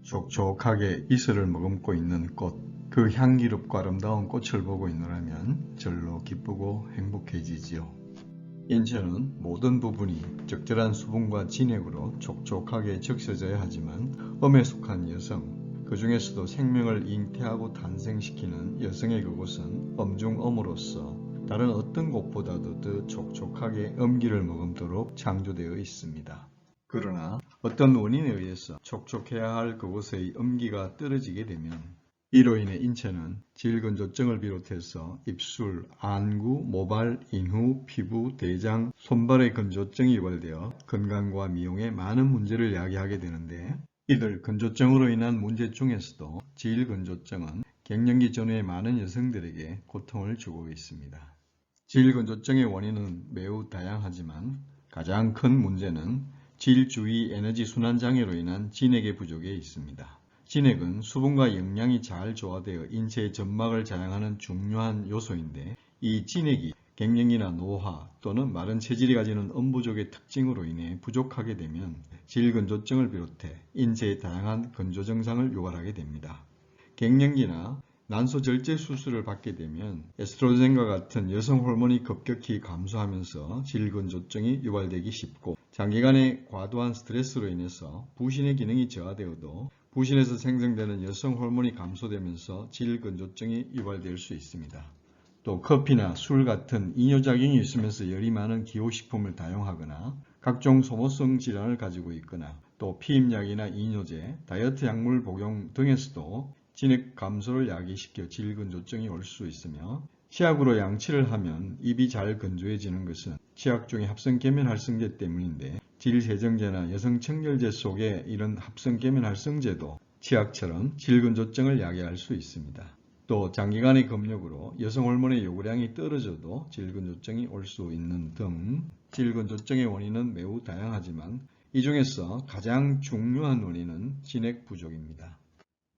촉촉하게 이슬을 머금고 있는 꽃, 그 향기롭고 아름다운 꽃을 보고 있노라면 절로 기쁘고 행복해지지요. 인체는 모든 부분이 적절한 수분과 진액으로 촉촉하게 적셔져야 하지만 음에 속한 여성, 그 중에서도 생명을 잉태하고 탄생시키는 여성의 그곳은 엄중음으로써 다른 어떤 곳보다도 더 촉촉하게 음기를 머금도록 창조되어 있습니다. 그러나 어떤 원인에 의해서 촉촉해야 할 그곳의 음기가 떨어지게 되면 이로 인해 인체는 질건조증을 비롯해서 입술, 안구, 모발, 인후, 피부, 대장, 손발의 건조증이 유발되어 건강과 미용에 많은 문제를 야기하게 되는데 이들 건조증으로 인한 문제 중에서도 질건조증은 갱년기 전후의 많은 여성들에게 고통을 주고 있습니다. 질건조증의 원인은 매우 다양하지만 가장 큰 문제는 질 주위 에너지 순환 장애로 인한 진액의 부족에 있습니다. 진액은 수분과 영양이 잘 조화되어 인체의 점막을 자양하는 중요한 요소인데 이 진액이 갱년기나 노화 또는 마른 체질이 가지는 음부족의 특징으로 인해 부족하게 되면 질건조증을 비롯해 인체의 다양한 건조 증상을 유발하게 됩니다. 갱년기나 난소절제 수술을 받게 되면 에스트로겐과 같은 여성 호르몬이 급격히 감소하면서 질건조증이 유발되기 쉽고 장기간의 과도한 스트레스로 인해서 부신의 기능이 저하되어도 부신에서 생성되는 여성 호르몬이 감소되면서 질건조증이 유발될 수 있습니다. 또 커피나 술 같은 이뇨작용이 있으면서 열이 많은 기호식품을 다용하거나 각종 소모성 질환을 가지고 있거나 또 피임약이나 이뇨제, 다이어트 약물 복용 등에서도 진액 감소를 야기시켜 질건조증이 올 수 있으며 치약으로 양치를 하면 입이 잘 건조해지는 것은 치약 중의 합성계면활성제 때문인데 질세정제나 여성청결제 속에 이런 합성계면활성제도 치약처럼 질건조증을 야기할 수 있습니다. 또 장기간의 금욕으로 여성 호르몬의 요구량이 떨어져도 질건조증이 올 수 있는 등 질건조증의 원인은 매우 다양하지만 이 중에서 가장 중요한 원인은 진액 부족입니다.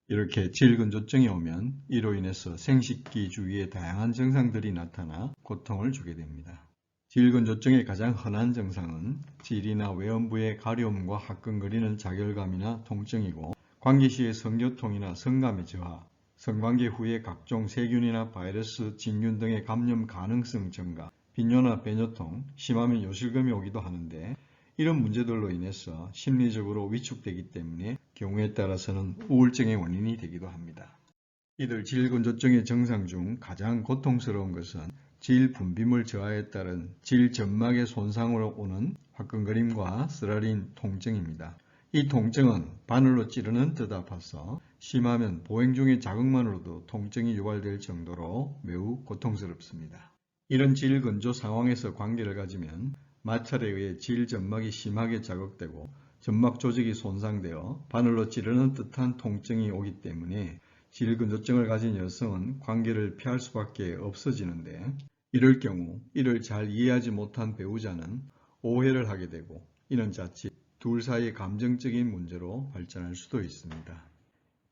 이렇게 질건조증이 오면 이로 인해서 생식기 주위에 다양한 증상들이 나타나 고통을 주게 됩니다. 질건조증의 가장 흔한 증상은 질이나 외음부의 가려움과 화끈거리는 자결감이나 통증이고 관계 시의 성교통이나 성감의 저하, 성관계 후에 각종 세균이나 바이러스, 진균 등의 감염 가능성 증가, 빈뇨나 배뇨통, 심하면 요실금이 오기도 하는데 이런 문제들로 인해서 심리적으로 위축되기 때문에 경우에 따라서는 우울증의 원인이 되기도 합니다. 이들 질건조증의 증상 중 가장 고통스러운 것은 질 분비물 저하에 따른 질 점막의 손상으로 오는 화끈거림과 쓰라린 통증입니다. 이 통증은 바늘로 찌르는 듯 아파서 심하면 보행 중의 자극만으로도 통증이 유발될 정도로 매우 고통스럽습니다. 이런 질건조 상황에서 관계를 가지면 마찰에 의해 질 점막이 심하게 자극되고 점막 조직이 손상되어 바늘로 찌르는 듯한 통증이 오기 때문에 질건조증을 가진 여성은 관계를 피할 수밖에 없어지는데 이럴 경우 이를 잘 이해하지 못한 배우자는 오해를 하게 되고 이는 자칫 둘 사이의 감정적인 문제로 발전할 수도 있습니다.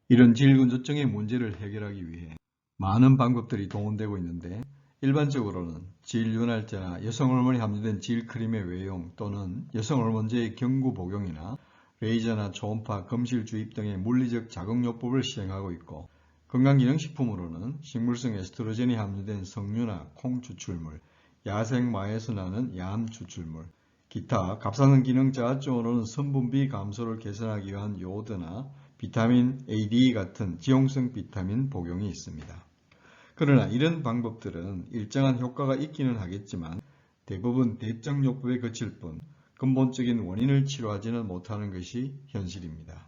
이런 질건조증의 문제를 해결하기 위해 많은 방법들이 동원되고 있는데 일반적으로는 질윤활제나 여성호르몬이 함유된 질크림의 외용 또는 여성호르몬제의 경구 복용이나 레이저나 초음파, 검실 주입 등의 물리적 자극요법을 시행하고 있고 건강기능식품으로는 식물성 에스트로겐이 함유된 석류나 콩 추출물, 야생마에서 나는 얌 추출물, 기타 갑상선 기능 저하증으로는 선분비 감소를 개선하기 위한 요오드나 비타민 A, D 같은 지용성 비타민 복용이 있습니다. 그러나 이런 방법들은 일정한 효과가 있기는 하겠지만 대부분 대증요법에 그칠 뿐 근본적인 원인을 치료하지는 못하는 것이 현실입니다.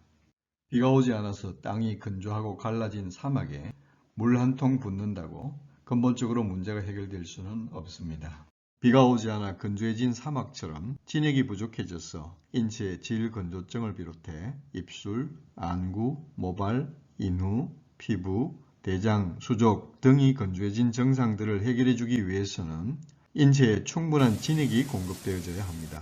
비가 오지 않아서 땅이 건조하고 갈라진 사막에 물 한 통 붓는다고 근본적으로 문제가 해결될 수는 없습니다. 비가 오지 않아 건조해진 사막처럼 진액이 부족해져서 인체의 질건조증을 비롯해 입술, 안구, 모발, 인후, 피부, 대장, 수족 등이 건조해진 증상들을 해결해주기 위해서는 인체에 충분한 진액이 공급되어져야 합니다.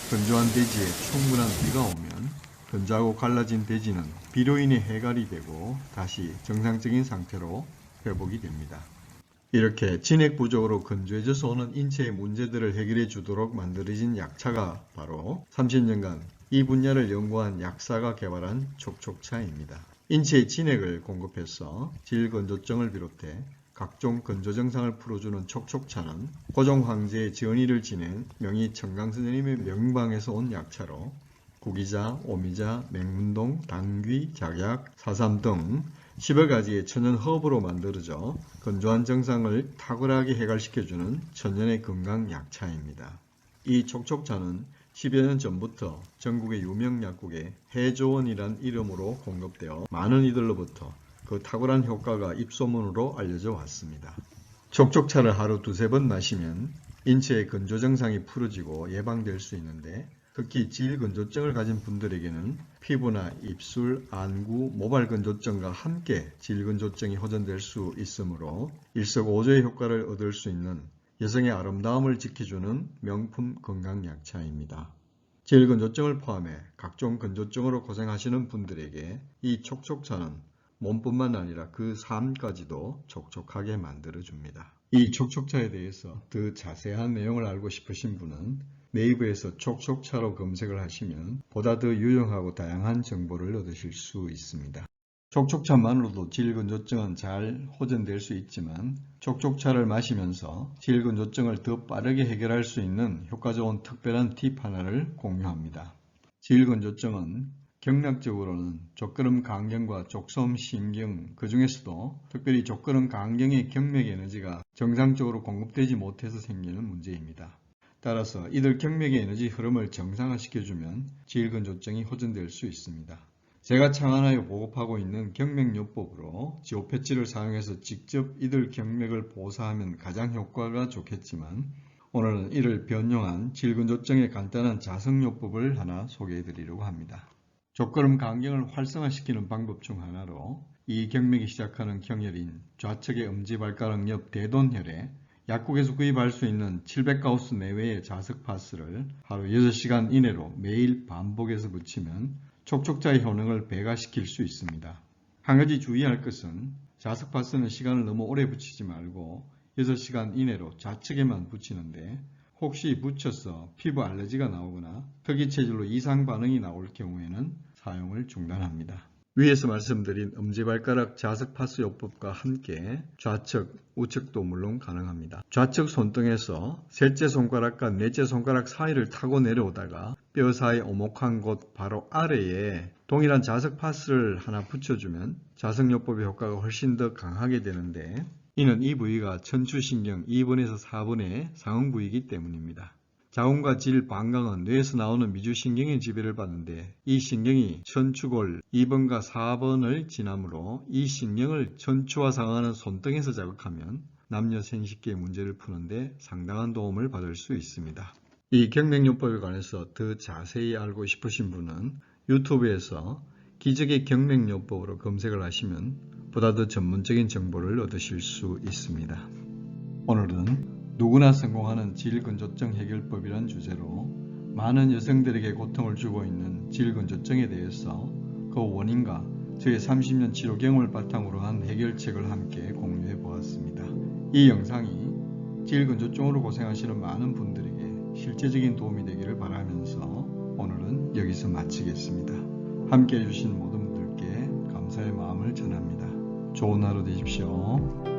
건조한 대지에 충분한 비가 오면 건조하고 갈라진 대지는 비로 인해 해갈이 되고 다시 정상적인 상태로 회복이 됩니다. 이렇게 진액 부족으로 건조해져서 오는 인체의 문제들을 해결해 주도록 만들어진 약차가 바로 30년간 이 분야를 연구한 약사가 개발한 촉촉차입니다. 인체의 진액을 공급해서 질건조증을 비롯해 각종 건조 증상을 풀어주는 촉촉차는 고종 황제의 전의를 지낸 명의 청강스님의 명방에서 온 약차로 구기자, 오미자, 맹문동, 당귀, 작약, 사삼 등 10여 가지의 천연 허브로 만들어져 건조한 증상을 탁월하게 해결시켜주는 천연의 건강 약차입니다. 이 촉촉차는 10여 년 전부터 전국의 유명 약국에 해조원이란 이름으로 공급되어 많은 이들로부터 그 탁월한 효과가 입소문으로 알려져 왔습니다. 촉촉차를 하루 두세 번 마시면 인체의 건조 증상이 풀어지고 예방될 수 있는데 특히 질건조증을 가진 분들에게는 피부나 입술, 안구, 모발 건조증과 함께 질건조증이 호전될 수 있으므로 일석오조의 효과를 얻을 수 있는 여성의 아름다움을 지켜주는 명품 건강약차입니다. 질건조증을 포함해 각종 건조증으로 고생하시는 분들에게 이 촉촉차는 몸뿐만 아니라 그 삶까지도 촉촉하게 만들어줍니다. 이 촉촉차에 대해서 더 자세한 내용을 알고 싶으신 분은 네이버에서 촉촉차로 검색을 하시면 보다 더 유용하고 다양한 정보를 얻으실 수 있습니다. 촉촉차만으로도 질건조증은 잘 호전될 수 있지만 촉촉차를 마시면서 질건조증을 더 빠르게 해결할 수 있는 효과 좋은 특별한 팁 하나를 공유합니다. 질건조증은 경락적으로는 족걸음 강경과 족솜 신경, 그 중에서도 특별히 족걸음 강경의 경맥 에너지가 정상적으로 공급되지 못해서 생기는 문제입니다. 따라서 이들 경맥의 에너지 흐름을 정상화시켜주면 질건조증이 호전될 수 있습니다. 제가 창안하여 보급하고 있는 경맥요법으로 지오패치를 사용해서 직접 이들 경맥을 보사하면 가장 효과가 좋겠지만 오늘은 이를 변형한 질건조증의 간단한 자성요법을 하나 소개해 드리려고 합니다. 족걸음 강경을 활성화시키는 방법 중 하나로 이 경맥이 시작하는 경혈인 좌측의 엄지발가락 옆 대돈혈에 약국에서 구입할 수 있는 700가우스 내외의 자석파스를 하루 6시간 이내로 매일 반복해서 붙이면 촉촉차의 효능을 배가시킬 수 있습니다. 한 가지 주의할 것은 자석파스는 시간을 너무 오래 붙이지 말고 6시간 이내로 좌측에만 붙이는데 혹시 붙여서 피부 알레르기가 나오거나 특이 체질로 이상 반응이 나올 경우에는 사용을 중단합니다. 위에서 말씀드린 엄지발가락 자석파스 요법과 함께 좌측, 우측도 물론 가능합니다. 좌측 손등에서 셋째 손가락과 넷째 손가락 사이를 타고 내려오다가 뼈 사이 오목한 곳 바로 아래에 동일한 자석파스를 하나 붙여주면 자석요법의 효과가 훨씬 더 강하게 되는데 이는 이 부위가 천추신경 2번에서 4번의 상응부위이기 때문입니다. 자궁과 질, 방광은 뇌에서 나오는 미주신경의 지배를 받는데 이 신경이 천추골 2번과 4번을 지나므로 이 신경을 천추와 상하는 손등에서 자극하면 남녀 생식기의 문제를 푸는데 상당한 도움을 받을 수 있습니다. 이 경맥요법에 관해서 더 자세히 알고 싶으신 분은 유튜브에서 기적의 경맥요법으로 검색을 하시면 보다 더 전문적인 정보를 얻으실 수 있습니다. 오늘은 누구나 성공하는 질건조증 해결법이란 주제로 많은 여성들에게 고통을 주고 있는 질건조증에 대해서 그 원인과 저의 30년 치료 경험을 바탕으로 한 해결책을 함께 공유해 보았습니다. 이 영상이 질건조증으로 고생하시는 많은 분들에게 실제적인 도움이 되기를 바라면서 오늘은 여기서 마치겠습니다. 함께 해주신 모든 분들께 감사의 마음을 전합니다. 좋은 하루 되십시오.